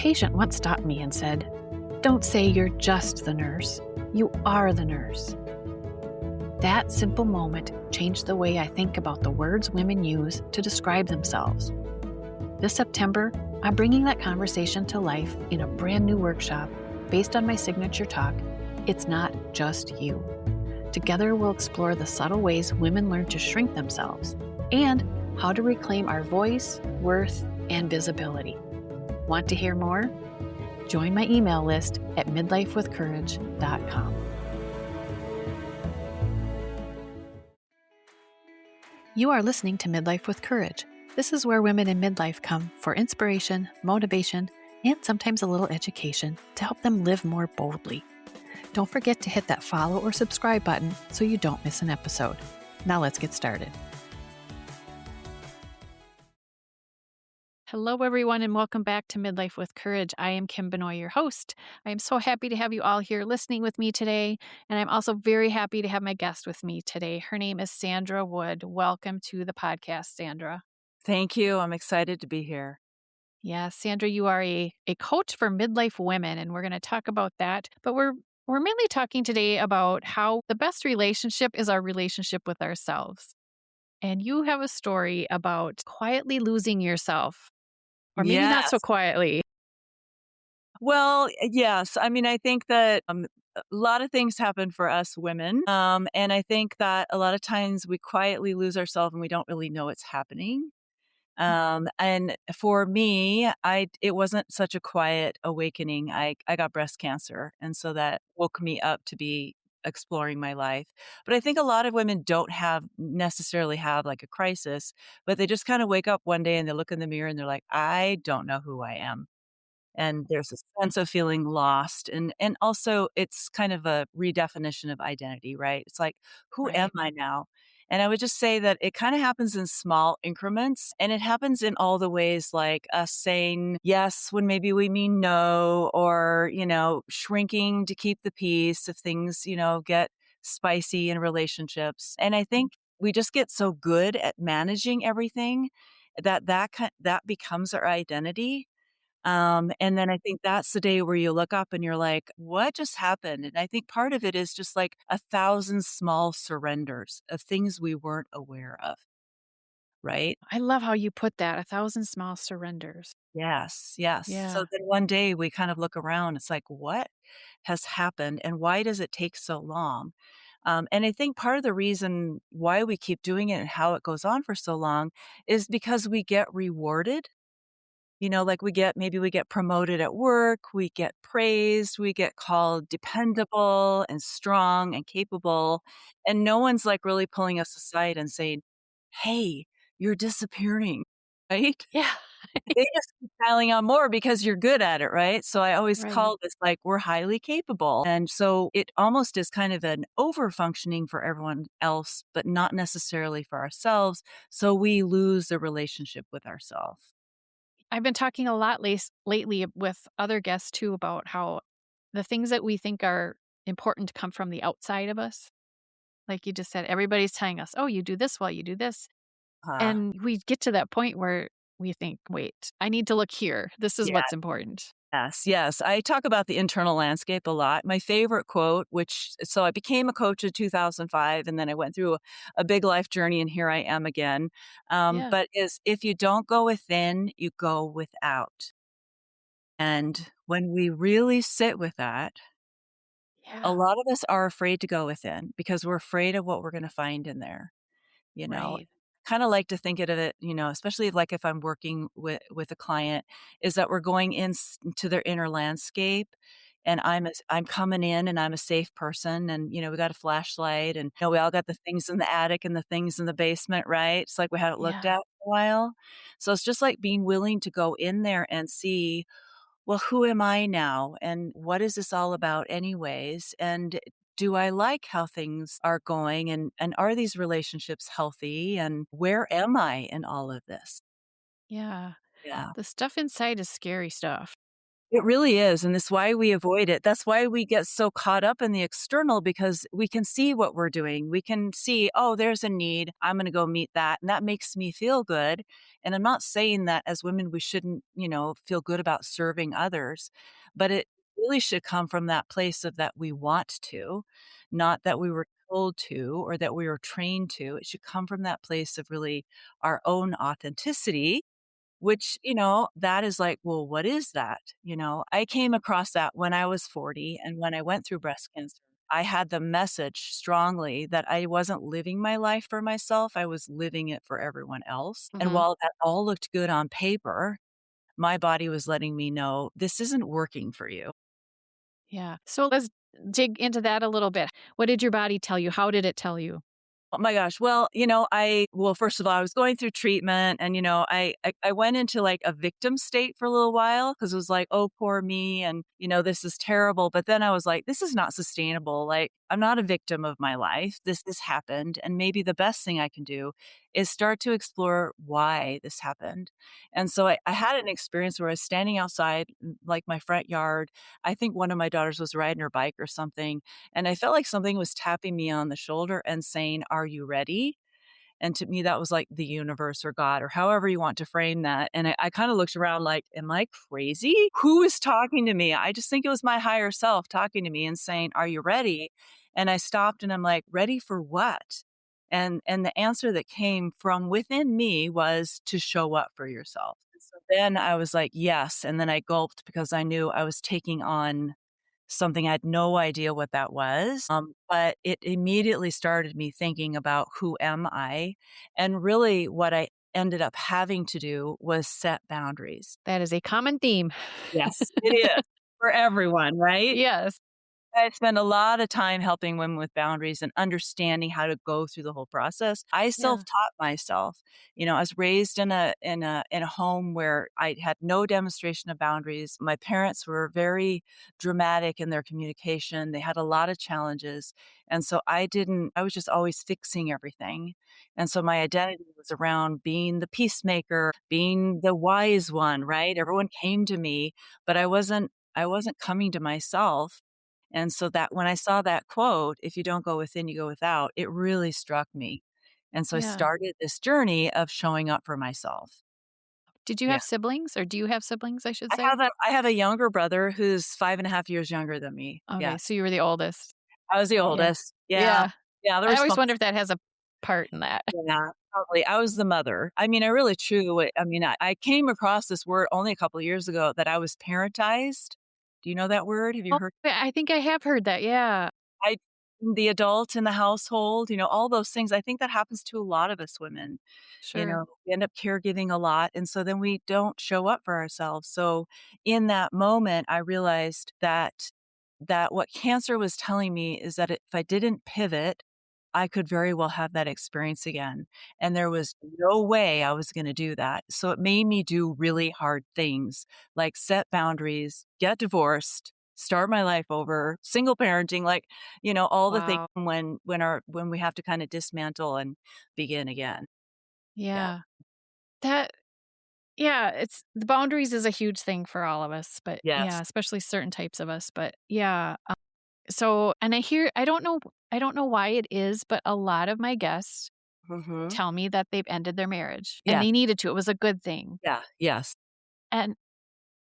patient once stopped me and said, "Don't say you're just the nurse. You are the nurse." That simple moment changed the way I think about the words women use to describe themselves. This September, I'm bringing that conversation to life in a brand new workshop based on my signature talk, "It's Not Just You." Together, we'll explore the subtle ways women learn to shrink themselves and how to reclaim our voice, worth, and visibility. Want to hear more? Join my email list at midlifewithcourage.com. You are listening to Midlife with Courage. This is where women in midlife come for inspiration, motivation, and sometimes a little education to help them live more boldly. Don't forget to hit that follow or subscribe button so you don't miss an episode. Now let's get started. Hello, everyone, and welcome back to Midlife with Courage. I am Kim Benoit, your host. I am so happy to have you all here listening with me today, and I'm also very happy to have my guest with me today. Her name is Sandra Wood. Welcome to the podcast, Sandra. Thank you. I'm excited to be here. Yeah, Sandra, you are a coach for midlife women, and we're going to talk about that. But we're mainly talking today about how the best relationship is our relationship with ourselves. And you have a story about quietly losing yourself. Or maybe not so Yes. quietly. Well, yes. I mean, I think that a lot of things happen for us women. And I think that a lot of times we quietly lose ourselves and we don't really know it's happening. And for me, it wasn't such a quiet awakening. I got breast cancer. And so that woke me up to be exploring my life. But I think a lot of women don't necessarily have like a crisis, but they just kind of wake up one day and they look in the mirror and they're like, I don't know who I am. And there's a sense of feeling lost. And also it's kind of a redefinition of identity, right? It's like, who am Right. I now? And I would just say that it kind of happens in small increments and it happens in all the ways like us saying yes when maybe we mean no, or, shrinking to keep the peace if things, get spicy in relationships. And I think we just get so good at managing everything that becomes our identity. And then I think that's the day where you look up and you're like, what just happened? And I think part of it is just like 1,000 small surrenders of things we weren't aware of, right? I love how you put that, 1,000 small surrenders. Yes, yes. So Yeah. then one day we kind of look around, it's like, what has happened and why does it take so long? And I think part of the reason why we keep doing it and how it goes on for so long is because we get rewarded. Like maybe we get promoted at work, we get praised, we get called dependable and strong and capable. And no one's like really pulling us aside and saying, hey, you're disappearing, right? Yeah. They just keep piling on more because you're good at it, right? So I always Right. call this like we're highly capable. And so it almost is kind of an over functioning for everyone else, but not necessarily for ourselves. So we lose the relationship with ourselves. I've been talking a lot lately with other guests too about how the things that we think are important come from the outside of us. Like you just said, everybody's telling us, oh, you do this well, you do this. Uh, And we get to that point where we think, wait, I need to look here. This is yeah. what's important. Yes, yes. I talk about the internal landscape a lot. My favorite quote, so I became a coach in 2005, and then I went through a big life journey, and here I am again. Yeah. But is if you don't go within, you go without. And when we really sit with that, a Yeah. lot of us are afraid to go within because we're afraid of what we're going to find in there. You know, Right. kind of like to think of it, especially like if I'm working with a client, is that we're going into their inner landscape and I'm coming in and I'm a safe person and we got a flashlight and we all got the things in the attic and the things in the basement, right? It's like we haven't looked Yeah. at for a while. So it's just like being willing to go in there and see, well, who am I now? And what is this all about anyways? And do I like how things are going? And are these relationships healthy? And where am I in all of this? Yeah. Yeah. The stuff inside is scary stuff. It really is, and that's why we avoid it. That's why we get so caught up in the external because we can see what we're doing. We can see, "Oh, there's a need. I'm gonna go meet that," and that makes me feel good, and I'm not saying that as women we shouldn't, feel good about serving others, but it really should come from that place of that we want to, not that we were told to or that we were trained to. It should come from that place of really our own authenticity which, that is like, well, what is that? I came across that when I was 40 and when I went through breast cancer. I had the message strongly that I wasn't living my life for myself, I was living it for everyone else. And Hmm. while that all looked good on paper, my body was letting me know, "This isn't working for you." Yeah. So let's dig into that a little bit. What did your body tell you? How did it tell you? Oh my gosh. Well, first of all, I was going through treatment and, I went into like a victim state for a little while because it was like, oh, poor me. And, this is terrible. But then I was like, this is not sustainable. Like, I'm not a victim of my life. This happened. And maybe the best thing I can do is start to explore why this happened. And so I had an experience where I was standing outside, like my front yard. I think one of my daughters was riding her bike or something and I felt like something was tapping me on the shoulder and saying, "Are you ready?" And to me, that was like the universe or God or however you want to frame that. And I kind of looked around like, am I crazy? Who is talking to me? I just think it was my higher self talking to me and saying, "Are you ready?" And I stopped and I'm like, ready for what? And the answer that came from within me was to show up for yourself. So then I was like, yes. And then I gulped because I knew I was taking on something I had no idea what that was, but it immediately started me thinking about who am I, and really what I ended up having to do was set boundaries. That is a common theme. Yes, it is for everyone, right? Yes. I spend a lot of time helping women with boundaries and understanding how to go through the whole process. I Yeah. self-taught myself. I was raised in a home where I had no demonstration of boundaries. My parents were very dramatic in their communication. They had a lot of challenges. And so I was just always fixing everything. And so my identity was around being the peacemaker, being the wise one, right? Everyone came to me, but I wasn't coming to myself and so that when I saw that quote, "If you don't go within, you go without," it really struck me. And so I Yeah. started this journey of showing up for myself. Did you Yeah. have siblings or do you have siblings, I should I say? have a younger brother who's 5.5 years younger than me. Okay. Yeah. So you were the oldest. I was the Yeah. oldest. Yeah. Yeah. Yeah, the I always respon wonder if that has a part in that. Yeah, probably. I was the mother. I mean, I really truly I mean, I came across this word only a couple of years ago that I was parentized. Do you know that word? Have you Oh, heard I think I have heard that. Yeah. I the adult in the household, all those things. I think that happens to a lot of us women. Sure. We end up caregiving a lot, and so then we don't show up for ourselves. So in that moment, I realized that what cancer was telling me is that if I didn't pivot, I could very well have that experience again. And there was no way I was going to do that. So it made me do really hard things like set boundaries, get divorced, start my life over, single parenting, like, all the things Wow. when we have to kind of dismantle and begin again. Yeah. Yeah. That yeah, it's the boundaries is a huge thing for all of us, but yeah, Yes. especially certain types of us, but yeah. So and I don't know why it is, but a lot of my guests Mhm. tell me that they've ended their marriage and Yeah. they needed to. It was a good thing. Yeah. Yes. And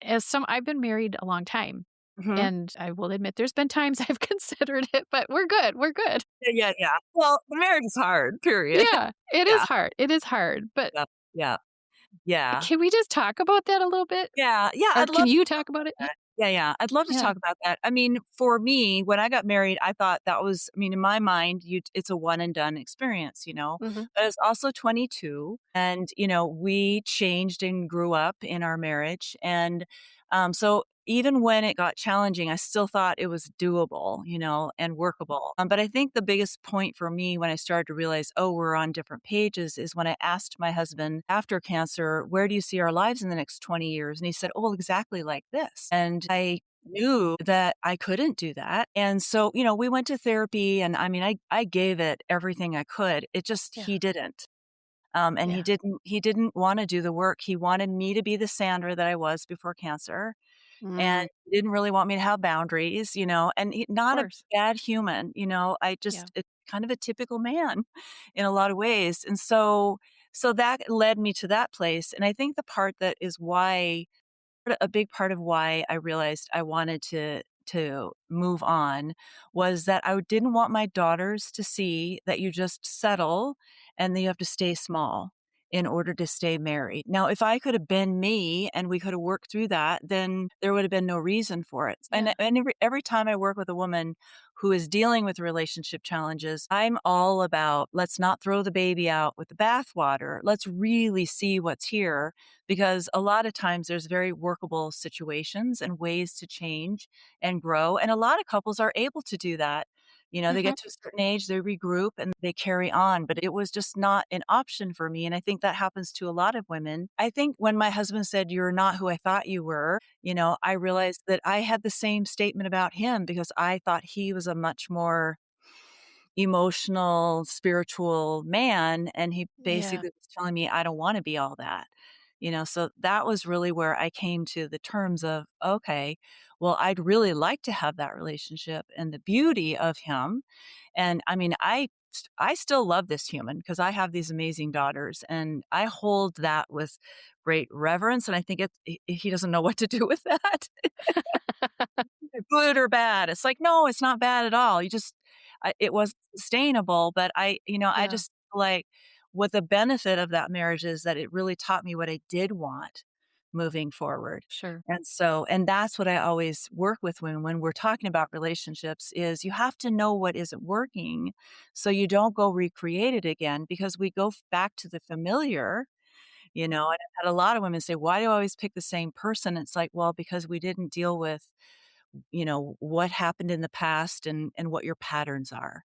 I've been married a long time, Mhm. and I will admit there's been times I've considered it, but we're good. We're good. Yeah, yeah, yeah. Well, marriage is hard, period. Yeah, it is Yeah. hard. It is hard, but Yeah. Yeah. Yeah. can we just talk about that a little bit? Yeah. Yeah, Or I'd can love you talk about it? that. Yeah, yeah. I'd love to Yeah, talk about that. I mean, for me, when I got married, I thought that was I mean, in my mind, it's a one and done experience. mhm. But I was also 22 and, we changed and grew up in our marriage. And so even when it got challenging, I still thought it was doable, and workable. But I think the biggest point for me when I started to realize, oh, we're on different pages is when I asked my husband after cancer, where do you see our lives in the next 20 years? And he said, oh, well, exactly like this. And I knew that I couldn't do that. And so, we went to therapy and I mean, I gave it everything I could. It just, Yeah, he didn't. And yeah, he didn't want to do the work. He wanted me to be the Sandra that I was before cancer. and Mm, he didn't really want me to have boundaries, and of not a course. bad human, I Yeah. just kind of a typical man in a lot of ways. And so that led me to that place. And I think the part that is why a big part of why I realized I wanted to move on was that I didn't want my daughters to see that you just settle and then you have to stay small in order to stay married. Now, if I could have been me and we could have worked through that, then there would have been no reason for it. Yeah. And every time I work with a woman who is dealing with relationship challenges, I'm all about let's not throw the baby out with the bathwater. Let's really see what's here, because a lot of times there's very workable situations and ways to change and grow. And a lot of couples are able to do that. They Mhm. get to a certain age, they regroup and they carry on, but it was just not an option for me. And I think that happens to a lot of women. I think when my husband said, "You're not who I thought you were," I realized that I had the same statement about him because I thought he was a much more emotional, spiritual man, and he Yeah. basically was telling me, "I don't wanna be all that." So that was really where I came to the terms of, okay, well, I'd really like to have that relationship and the beauty of him. And I mean, I still love this human because I have these amazing daughters, and I hold that with great reverence, and I think he doesn't know what to do with that. Good or bad. It's like, "No, it's not bad at all. It wasn't sustainable," but I Yeah. just feel like what the benefit of that marriage is that it really taught me what I did want moving forward. Sure. And that's what I always work with when we're talking about relationships is you have to know what isn't working so you don't go recreate it again, because we go back to the familiar, and I've had a lot of women say, "Why do I always pick the same person?" It's like, well, because we didn't deal with what happened in the past and what your patterns are,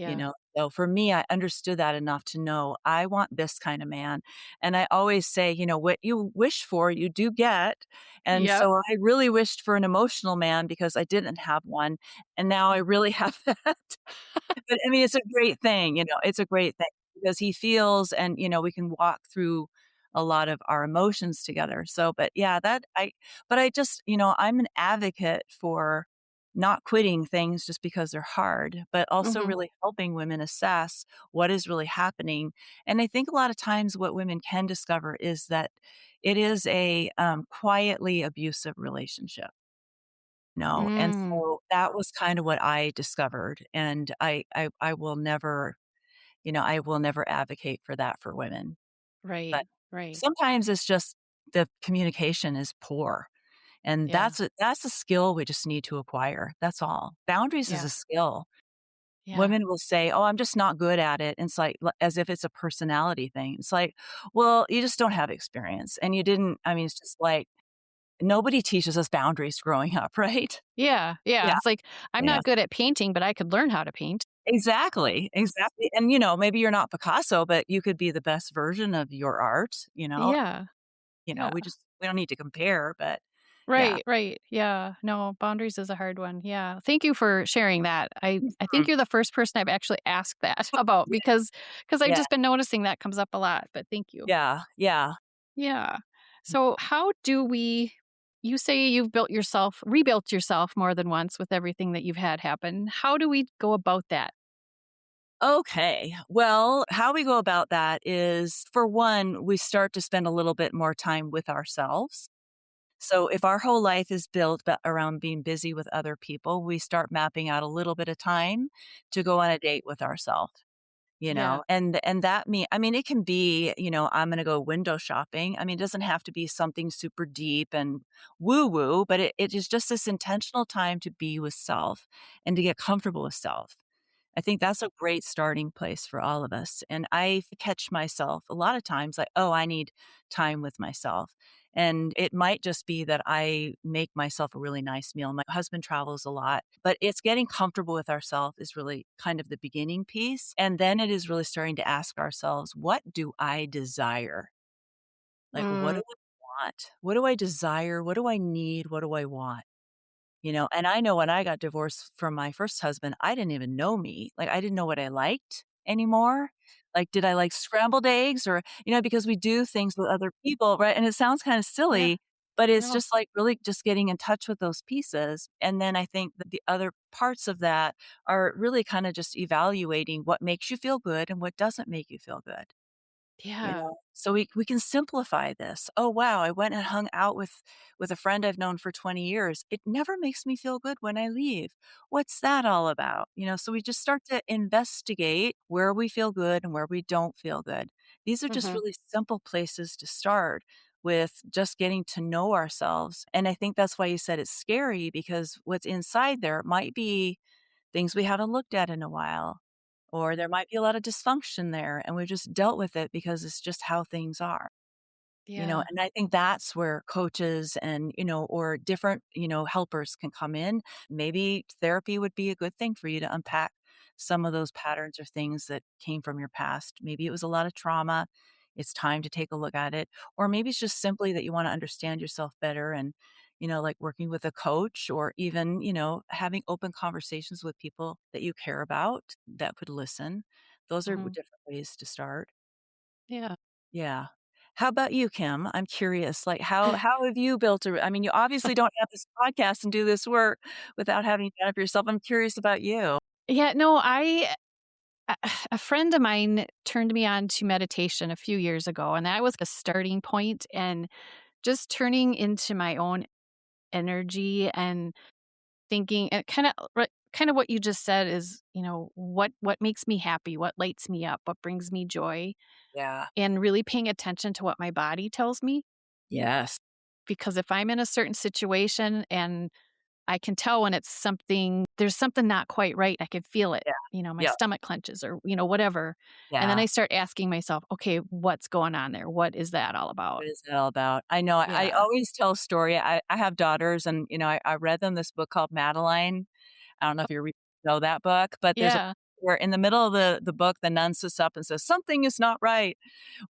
you Yeah. know? So for me, I understood that enough to know I want this kind of man. And I always say, what you wish for, you do get. And Yep. so I really wished for an emotional man because I didn't have one. And now I really have that. But I mean, it's a great thing, it's a great thing because he feels and, we can walk through a lot of our emotions together. So, but yeah, but I just, I'm an advocate for not quitting things just because they're hard, but also Mhm. really helping women assess what is really happening. And I think a lot of times what women can discover is that it is a quietly abusive relationship. No, and Mm. so that was kind of what I discovered, and I will never, I will never advocate for that for women, but Right. Right. sometimes it's just the communication is poor, and Yeah. that's a skill we just need to acquire, that's all. Boundaries is Yeah. a skill. Yeah. Women will say, "Oh, I'm just not good at it," and it's like as if it's a personality thing. It's like, well, you just don't have experience, and you didn't I mean, it's just like nobody teaches us boundaries growing up, right? Yeah. Yeah. Yeah, It's like, I'm yeah. not good at painting, but I could learn how to paint. Exactly, exactly, and, maybe you're not Picasso, but you could be the best version of your art, Yeah. Yeah. we don't need to compare, but yeah. Right, right. Yeah. No, boundaries is a hard one. Yeah. Thank you for sharing that. I think Mhm. you're the first person I've actually asked that about Yeah, because I've yeah, just been noticing that comes up a lot, but thank you. yeah, yeah. Yeah. So how do we you say you've rebuilt yourself more than once with everything that you've had happen. How do we go about that? Okay, well, how we go about that is, for one, we start to spend a little bit more time with ourselves. So if our whole life is built around being busy with other people, we start mapping out a little bit of time to go on a date with ourselves. Yeah. And that I mean, it can be, I'm gonna go window shopping. I mean, it doesn't have to be something super deep and woo woo, but it is just this intentional time to be with self and to get comfortable with self. I think that's a great starting place for all of us. And I catch myself a lot of times like, oh, I need time with myself. And it might just be that I make myself a really nice meal. My husband travels a lot, but it's getting comfortable with ourselves is really kind of the beginning piece. And then it is really starting to ask ourselves, what do I desire? Like, what do Mm, I want? What do I desire? What do I need? What do I want? And I know when I got divorced from my first husband, I didn't even know me. Like, I didn't know what I liked anymore. Like, did I like scrambled eggs or, because we do things with other people, right? And it sounds kind of yeah. silly, But it's No. just, like, really just getting in touch with those pieces, and then I think that the other parts of that are really kinda just evaluating what makes you feel good and what doesn't make you feel good. You Yeah. know? So we can simplify this. "Oh, wow, I went and hung out with a friend I've known for 20 years. It never makes me feel good when I leave. What's that all about?" So we just start to investigate where we feel good and where we don't feel good. These are just Mhm. really simple places to start with just getting to know ourselves, and I think that's why you said it's scary because what's inside there might be things we haven't looked at in a while, or there might be a lot of dysfunction there, and we've just dealt with it because it's just how things are. Yeah. And I think that's where coaches and, or different, helpers can come in. Maybe therapy would be a good thing for you to unpack some of those patterns or things that came from your past. Maybe it was a lot of trauma. It's time to take a look at it. Or maybe it's just simply that you want to understand yourself better and, like working with a coach or even, having open conversations with people that you care about that could listen. Those are Mhm. different ways to start. Yeah. Yeah. How about you, Kim? I'm curious, like, how have you built a I mean, you obviously don't have this podcast and do this work without having done it for yourself. I'm curious about you. Yeah, no, a a friend of mine turned me on to meditation a few years ago, and that was a starting point, and just turning into my own energy and thinking and kinda what you just said is, what makes me happy, what lights me up, what brings me joy, Yeah. and really paying attention to what my body tells me, Yes. because if I'm in a certain situation and I can tell when there's something not quite right, I can feel it, Yeah. my Yep. stomach clenches or, whatever, and then Yeah. I start asking myself, "Okay, what's going on there? What is that all about?" What is it all about? I know I Yeah. always tell a story. I have daughters and, I read them this book called Madeline. I don't know if you know that book, but there's a Yeah. where in the middle of the book, the nun sits up and says, "Something is not right."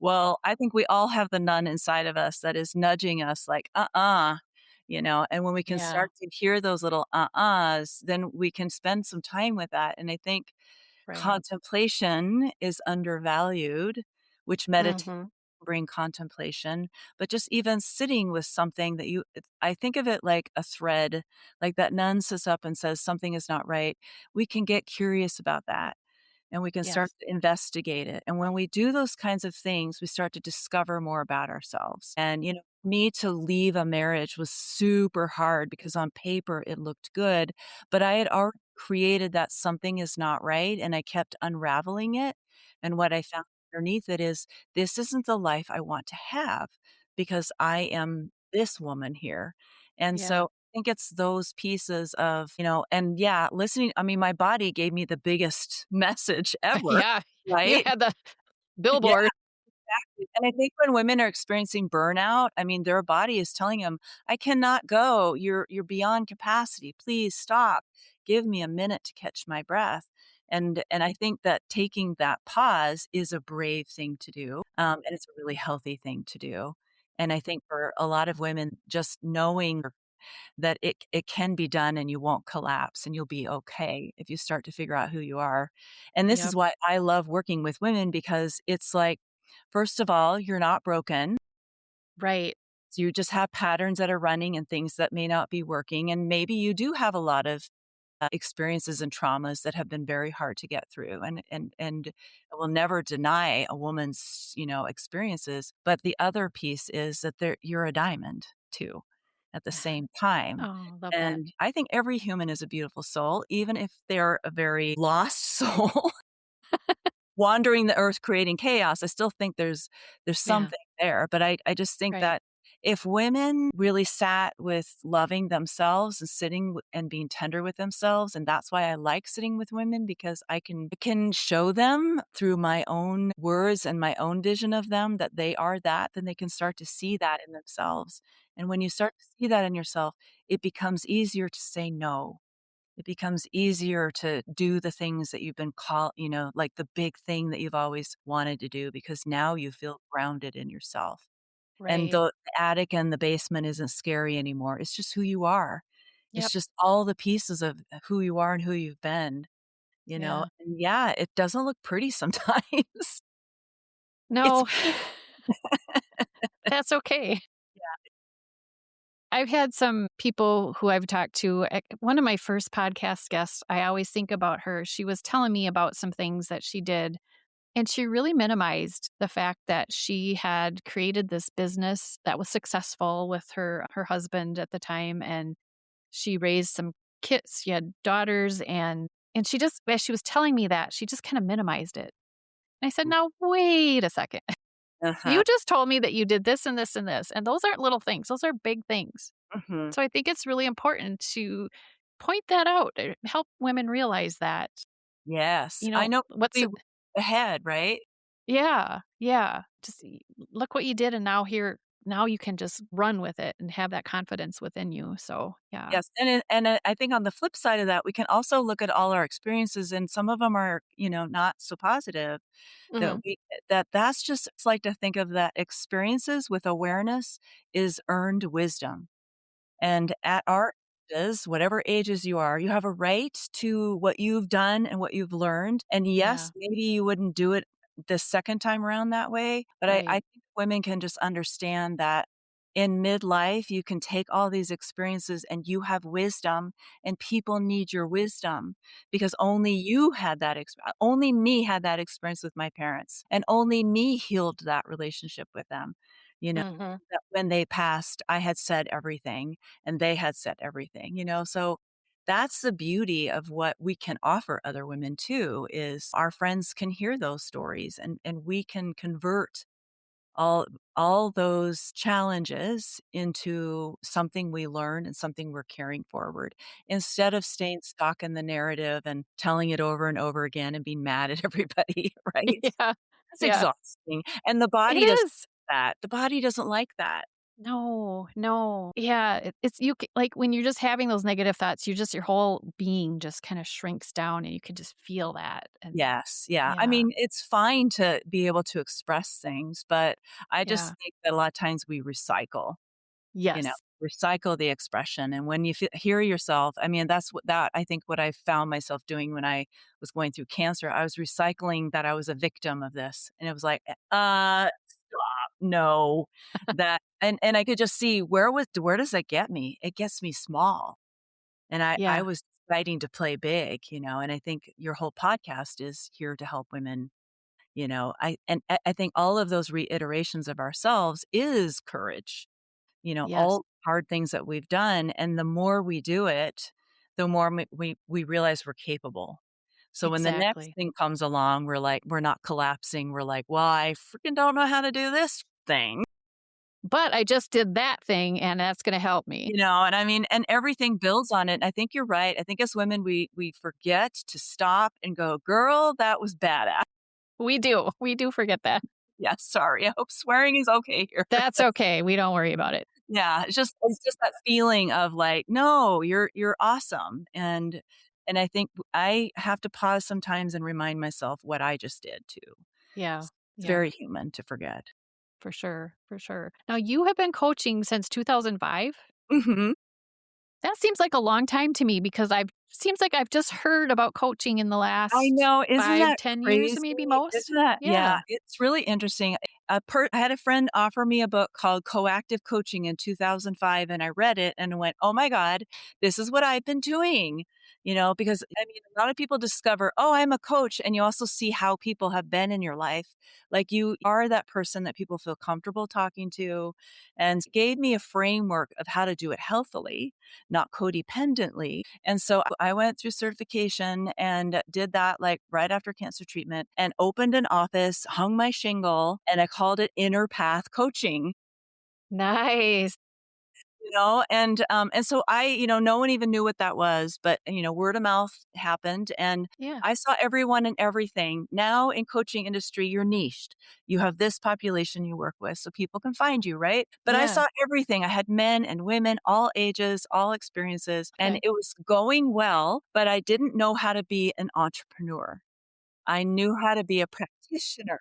Well, I think we all have the nun inside of us that is nudging us like, and when we can Yeah. start to hear those little uh-uhs, then we can spend some time with that, and I think Right. contemplation is undervalued, which meditation Mhm. bring contemplation, but just even sitting with something that I think of it like a thread, like that nun sits up and says something is not right. We can get curious about that and we can start Yes. to investigate it. And when we do those kinds of things, we start to discover more about ourselves. And, me to leave a marriage was super hard because on paper it looked good, but I had already created that something is not right and I kept unraveling it. And what I found underneath it is this isn't the life I want to have because I am this woman here. And Yeah. so I think it's those pieces of, and yeah, listening. I mean, my body gave me the biggest message ever, Yeah. You right? had the Yeah, billboard. exactly. And I think when women are experiencing burnout, I mean, their body is telling them, "I cannot go. You're beyond capacity. Please stop. Give me a minute to catch my breath." And I think that taking that pause is a brave thing to do, and it's a really healthy thing to do. And I think for a lot of women, just knowing that it can be done and you won't collapse and you'll be okay if you start to figure out who you are. And this is Yep. why I love working with women because it's like, first of all, you're not broken. Right. So you just have patterns that are running and things that may not be working. And maybe you do have a lot of experiences and traumas that have been very hard to get through. And I will never deny a woman's, experiences. But the other piece is that you're a diamond too at the same time. Oh, love that. And I think every human is a beautiful soul, even if they're a very lost soul wandering the earth creating chaos. I still think there's Yeah. something there, but I just think Right. that if women really sat with loving themselves and sitting and being tender with themselves, and that's why I like sitting with women because I can show them through my own words and my own vision of them that they are that, then they can start to see that in themselves. And when you start to see that in yourself, it becomes easier to say no. It becomes easier to do the things that you've been called, like the big thing that you've always wanted to do because now you feel grounded in yourself. And Right. the attic and the basement isn't scary anymore. It's just who you are. It's Yep. just all the pieces of who you are and who you've been. Yeah. And yeah, it doesn't look pretty sometimes. It's No, that's okay. I've had some people who I've talked to. One of my first podcast guests, I always think about her. She was telling me about some things that she did, and she really minimized the fact that she had created this business that was successful with her husband at the time, and she raised some kids. She had daughters, and she just, as she was telling me that, she just kind of minimized it. And I said, "Now wait a second. Uh-huh. You just told me that you did this and this and this, and those aren't little things. Those are big things." Mhm. So I think it's really important to point that out, help women realize that, Yes. you I know, know what's we it. ahead, right? Yeah, yeah. Just look what you did, and now you can just run with it and have that confidence within you. So, yeah. Yes, and I think on the flip side of that, we can also look at all our experiences, and some of them are, not so positive that Mhm. that's just it's like to think of that experiences with awareness is earned wisdom. And at our ages, whatever ages you are, you have a right to what you've done and what you've learned. And yes, Yeah, maybe you wouldn't do it the second time around that way, but I right. think women can just understand that in midlife, you can take all these experiences and you have wisdom, and people need your wisdom because only you had that, only me had that experience with my parents, and only me healed that relationship with them. You know, Mhm. that when they passed, I had said everything and they had said everything. So that's the beauty of what we can offer other women too, is our friends can hear those stories, and we can convert all all those challenges into something we learn and something we're carrying forward instead of staying stuck in the narrative and telling it over and over again and being mad at everybody, right? Yeah, That's yeah. exhausting, and the It body doesn't is. like that. The body doesn't like that. No, no. Yeah, it's like, when you're just having those negative thoughts, your whole being just kinda shrinks down, and you could just feel that, and Yes, yeah. I yeah, mean, it's fine to be able to express things, but I yeah. just think that a lot of times we recycle, you know, Yes. recycle the expression. And when you hear yourself, I mean, that's what that I think what I found myself doing when I was going through cancer, I was recycling that I was a victim of this. And it was like, stop, no, and I could just see where does that get me? It gets me small. And I Yeah, was deciding to play big. And I think your whole podcast is here to help women. I think all of those reiterations of ourselves is courage. yes, All hard things that we've done, and the more we do it, the more we realize we're capable. So when the next exactly. thing comes along, we're not collapsing. We're like, "Well, I freaking don't know how to do this thing." But I just did that thing, and that's gonna help me. And I mean, and everything builds on it. And I think you're right. I think as women, we forget to stop and go, "Girl, that was badass." We do forget that. Yeah, sorry. I hope swearing is okay here. That's okay, we don't worry about it. Yeah, it's just that feeling of like, "No, you're awesome." And I think I have to pause sometimes and remind myself what I just did too. Yeah, It's yeah, very human to forget. for sure, for sure. Now you have been coaching since 2005? Mhm. That seems like a long time to me, because I've seems like I've just heard about coaching in the I last know, isn't 5, that 10 years, crazy? maybe most? Isn't that yeah, Yeah. it's really interesting. I had a friend offer me a book called Coactive Coaching in 2005, and I read it and went, "Oh my god, this is what I've been doing." Because, I mean, a lot of people discover, "Oh, I'm a coach," and you also see how people have been in your life. Like, you are that person that people feel comfortable talking to, and gave me a framework of how to do it healthily, not codependently. And so I went through certification and did that like right after cancer treatment and opened an office, hung my shingle, and I called it Inner Path Coaching. Nice. And so no one even knew what that was, but word of mouth happened, and Yeah, I saw everyone and everything. Now in coaching industry, you're niched. You have this population you work with, so people can find you, right? But I yeah, saw everything. I had men and women, all ages, all experiences, and okay. it was going well, but I didn't know how to be an entrepreneur. I knew how to be a practitioner.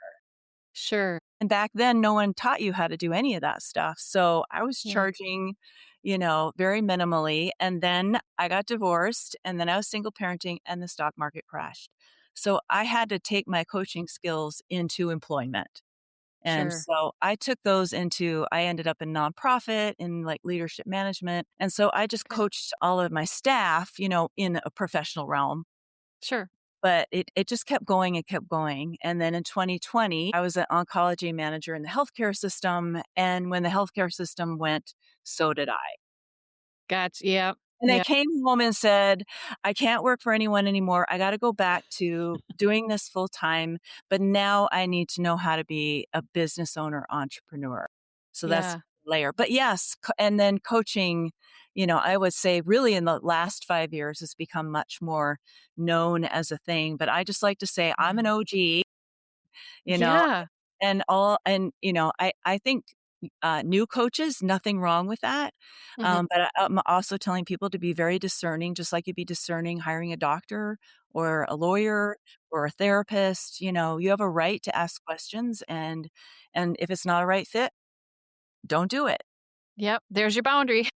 Sure. And back then, no one taught you how to do any of that stuff. So I was Yeah. charging, very minimally. And then I got divorced, and then I was single parenting, and the stock market crashed. So I had to take my coaching skills into employment. And Sure. so I ended up in nonprofit in like leadership management. And so I just Okay. coached all of my staff, in a professional realm. Sure. But it just kept going and kept going. And then in 2020, I was an oncology manager in the healthcare system. And when the healthcare system went, so did I. Gotcha. Yeah. And I Yeah. came home and said, "I can't work for anyone anymore. I gotta go back to doing this full time, but now I need to know how to be a business owner, entrepreneur." So that's Yeah. layer. But yes, and then coaching, I would say really in the last 5 years has become much more known as a thing, but I just like to say I'm an Yeah. OG, you know, Yeah. I think, new coaches, nothing wrong with that, Mhm. but I'm also telling people to be very discerning, just like you'd be discerning hiring a doctor or a lawyer or a therapist. You have a right to ask questions, and if it's not a right fit, don't do it. Yep. There's your boundary. Say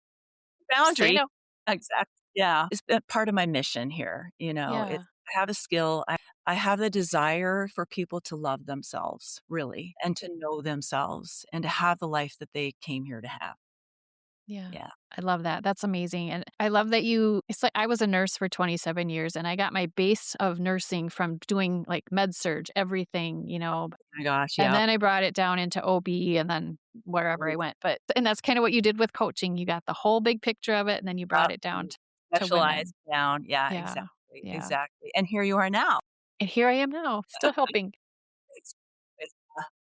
Boundary. no. Exactly. Yeah. It's been part of my mission here, Yeah. it's I have a skill. I have the desire for people to love themselves, really, and to know themselves and to have the life that they came here to have. Yeah. Yeah. I love that. That's amazing. And I love that it's like I was a nurse for 27 years and I got my base of nursing from doing like med surge, everything, Oh my gosh, and yeah. then I brought it down into OB and then wherever I went. And that's kind of what you did with coaching. You got the whole big picture of it and then you brought Yep. it down to Specialize women. down. Yeah, Yeah. exactly, Yeah. exactly. And here you are now. And here I am now, still helping. It's it's,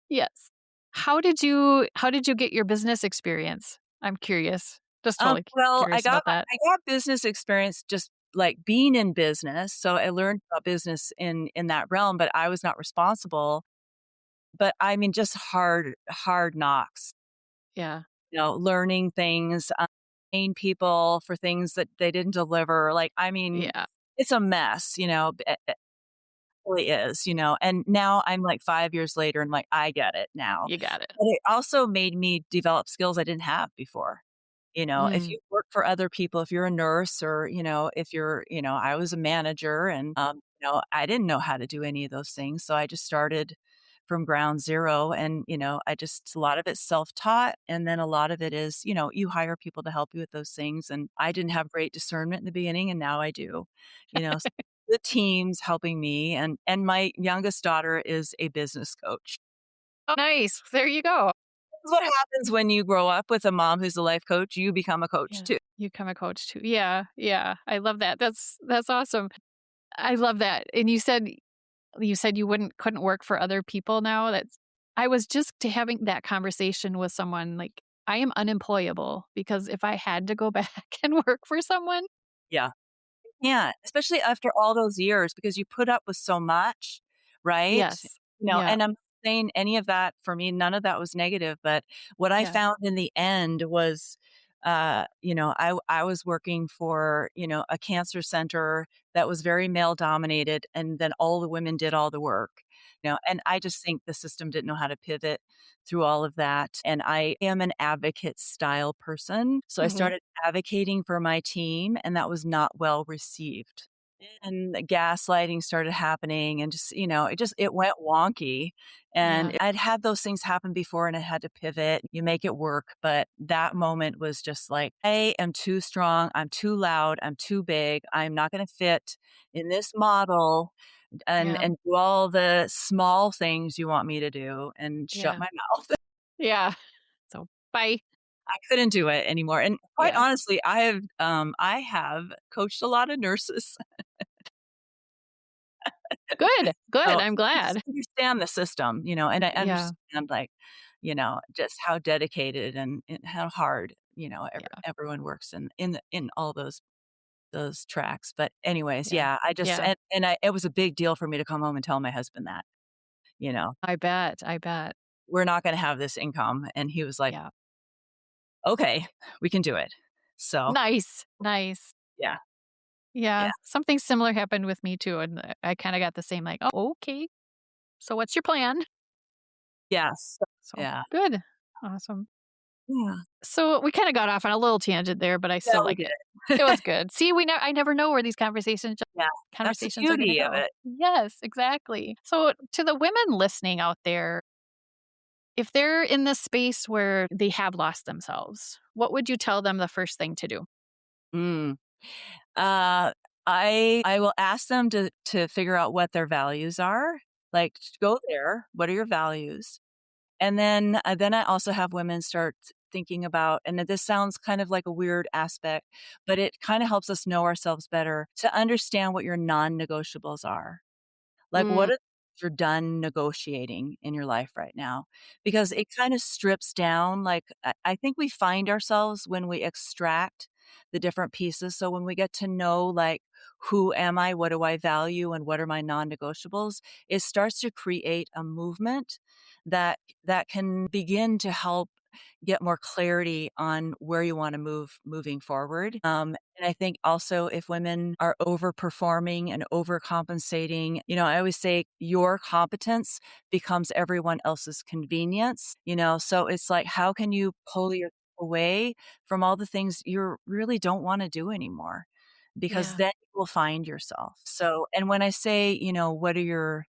Yes. How did you get your business experience? I'm curious. Just totally well, curious about that. I got business experience just, like, being in business, so I learned about business in that realm, but I was not responsible. But, I mean, just hard knocks, Yeah. learning things, paying people for things that they didn't deliver, like, I mean, Yeah. it's a mess, it really is, and now I'm, like, 5 years later, and, like, I get it now. You got it. But it also made me develop skills I didn't have before. If Mm. you work for other people, if you're a nurse or, if you're, I was a manager and, I didn't know how to do any of those things. So I just started from ground zero and, a lot of it's self-taught. And then a lot of it is, you hire people to help you with those things. And I didn't have great discernment in the beginning and now I do, so the teams helping me and my youngest daughter is a business coach. Oh, nice. There you go. This is what happens when you grow up with a mom who's a life coach, you become a coach Yeah. too. You become a coach too. Yeah. Yeah. I love that. That's awesome. I love that. And you said you couldn't work for other people now. I was just having that conversation with someone like I am unemployable because if I had to go back and work for someone, Yeah. Yeah, especially after all those years because you put up with so much, right? yes. Yeah. And I'm not saying any of that for me, none of that was negative, but what I Yeah. found in the end was, I was working for, a cancer center that was very male dominated, and then all the women did all the work, and I just think the system didn't know how to pivot through all of that. And I am an advocate style person. So I Mhm. started advocating for my team, and that was not well received. And the gaslighting started happening and just, it went wonky. Yeah. And I'd had those things happen before and I had to pivot. You make it work. But that moment was just like, I am too strong. I'm too loud. I'm too big. I'm not going to fit in this model Yeah. and do all the small things you want me to do and shut Yeah. my mouth. Yeah. So, bye. I couldn't do it anymore. And quite Yeah. honestly, I have coached a lot of nurses. Good. Good. So, I'm I just glad. understand the system, and I Yeah. understand, like, just how dedicated and how hard, Yeah. everyone works in all those tracks. But anyways, Yeah. yeah, I just Yeah. and I it was a big deal for me to come home and tell my husband that, you know, I bet. I bet. "We're not gonna have this income." And he was like, Yeah. "Okay, we can do it." So, Nice. Nice. yeah, yeah, Yeah. Something similar happened with me too. And I kind of got the same, like, oh, okay. So, what's your plan? yes, So, yeah, good. Awesome. yeah, So, we kind of got off on a little tangent there, but I yeah, still we liked did it. it. It was good. See, I never know where these Yeah, that's the conversations are going to beauty of go. it. Yes, exactly. So, to the women listening out there, If they're in this space where they have lost themselves, what would you tell them the first thing to do? Mm. Uh, I will ask them to figure out what their values are. Like, go there. What are your values? And then I also have women start thinking about, and this sounds kind of like a weird aspect, but it kind of helps us know ourselves better to understand what your non-negotiables are. Like, Mm, what if you're done negotiating in your life right now? Because it kind of strips down, like, I think we find ourselves when we extract the different pieces. So when we get to know, like, who am I? What do I value? And what are my non-negotiables? It starts to create a movement that can begin to help get more clarity on where you want to move moving forward. And I think also if women are overperforming and overcompensating, I always say your competence becomes everyone else's convenience, so it's like, how can you pull your away from all the things you really don't want to do anymore? Because yeah. then you will find yourself. So, and when I say, what are your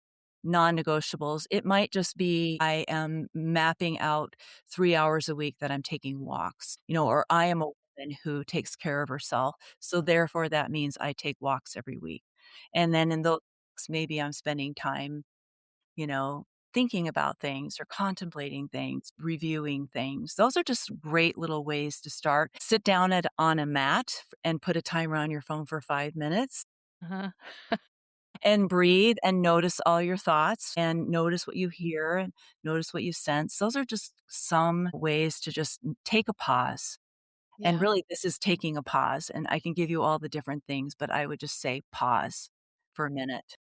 non-negotiables, it might just be I am mapping out 3 hours a week that I'm taking walks, or I am a woman who takes care of herself, so therefore that means I take walks every week. And then in those weeks, maybe I'm spending time, you know, thinking about things or contemplating things, reviewing things. Those are just great little ways to start. Sit down on a mat and put a timer on your phone for 5 minutes Uh-huh. and breathe and notice all your thoughts and notice what you hear and notice what you sense. Those are just some ways to just take a pause. And Yeah. really, this is taking a pause. And I can give you all the different things, but I would just say pause for a minute.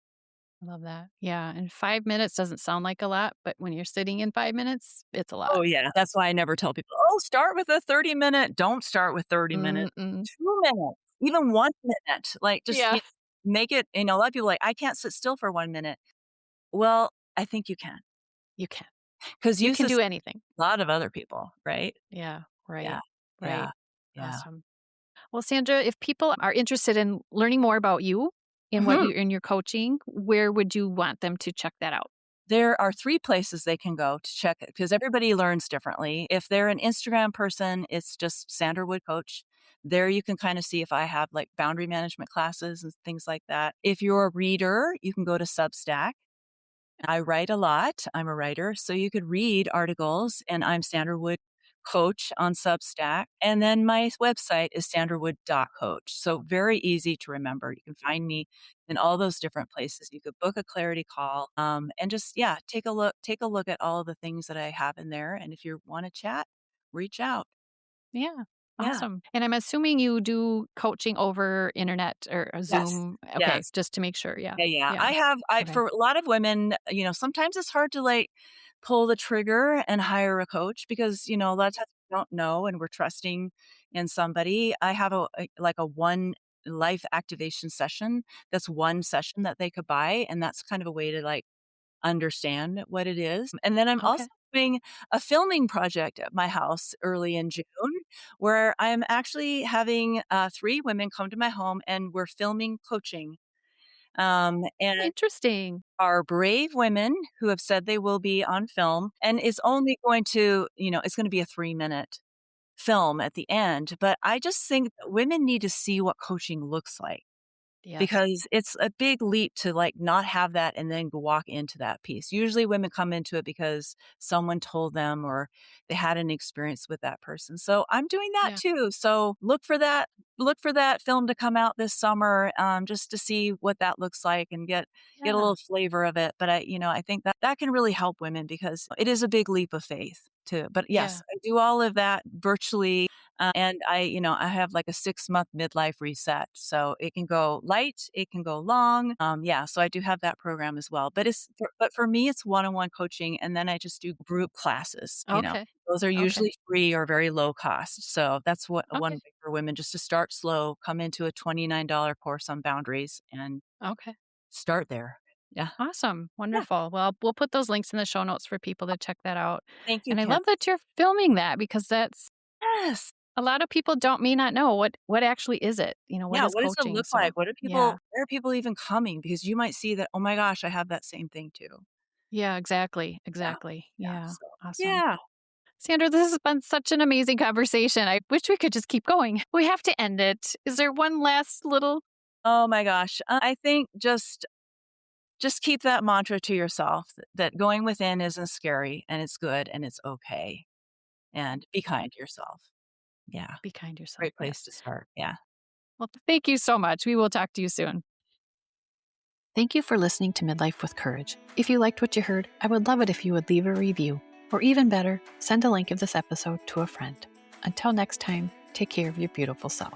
I love that. Yeah. And 5 minutes doesn't sound like a lot, but when you're sitting in 5 minutes, it's a lot. Oh, yeah. That's why I never tell people, oh, start with a 30-minute. Don't start with 30 minutes, Mm-mm. 2 minutes, even 1 minute. Like, just Yeah. make it, a lot of people are like, I can't sit still for 1 minute. Well, I think you can You can. because You use can this do anything. a lot of other people, right? Yeah. Yeah. Right. Yeah. Right. Yeah. Awesome. Well, Sandra, if people are interested in learning more about you and what Mhm. you in your coaching, where would you want them to check that out? There are 3 places they can go to check it because everybody learns differently. If they're an Instagram person, it's just Sandra Wood Coach. There you can kinda see if I have, like, boundary management classes and things like that. If you're a reader, you can go to Substack. I write a lot. I'm a writer, so you could read articles, and I'm Sandra Wood Coach on Substack. And then my website is sandrawood.coach. So very easy to remember. You can find me in all those different places. You could book a clarity call, and just take a look at all of the things that I have in there. And if you want to chat, reach out. Yeah. Yeah. Awesome. And I'm assuming you do coaching over internet or a Yes. Zoom. Okay, Yes. just to make sure. Yeah. Yeah, yeah. Yeah. I Okay. for a lot of women, sometimes it's hard to, like, pull the trigger and hire a coach because, a lot of times we don't know and we're trusting in somebody. I have like a one life activation session. That's one session that they could buy, and that's kind of a way to, like, understand what it is. And then I'm also Okay. doing a filming project at my house early in June where I'm actually having, 3 women come to my home and we're filming coaching. And Interesting. are brave women who have said they will be on film, and it's only going to, it's gonna be a 3-minute film at the end, but I just think that women need to see what coaching looks like. Yes. Because it's a big leap to, like, not have that and then go walk into that piece. Usually women come into it because someone told them or they had an experience with that person. So I'm doing that Yeah. too. So look for that film to come out this summer, just to see what that looks like and get a Yeah. little flavor of it. But I think that that can really help women because it is a big leap of faith too. But yes, Yeah. I do all of that virtually and I have like a 6-month midlife reset. So it can go light, it can go long. Yeah. So I do have that program as well. But for me, it's one-on-one coaching. And then I just do group classes. Okay. Those are Okay. usually free or very low cost. So that's what one Okay. way for women just to start slow, come into a $29 course on boundaries and Okay. start there. Yeah. Awesome. Yeah. Wonderful. Well, we'll put those links in the show notes for people to check that out. Thank you, And I Kim. love that you're filming that because that's Yes. a lot of people don't may not know what actually is it. What Yeah, is what does it coaching? look So like? What are yeah. people where are people even coming? Because you might see that, "Oh my gosh, I have that same thing too." Yeah, exactly. Yeah. Exactly. Yeah. Yeah. So, Awesome. yeah. Sandra, this has been such an amazing conversation. I wish we could just keep going. We have to end it. Is there one last little? Oh my gosh. I think just keep that mantra to yourself that going within isn't scary and it's good and it's okay. And be kind to yourself. Yeah. Be kind to yourself. Great Yeah. place to start. Yeah. Well, thank you so much. We will talk to you soon. Thank you for listening to Midlife with Courage. If you liked what you heard, I would love it if you would leave a review, or even better, send a link of this episode to a friend. Until next time, take care of your beautiful self.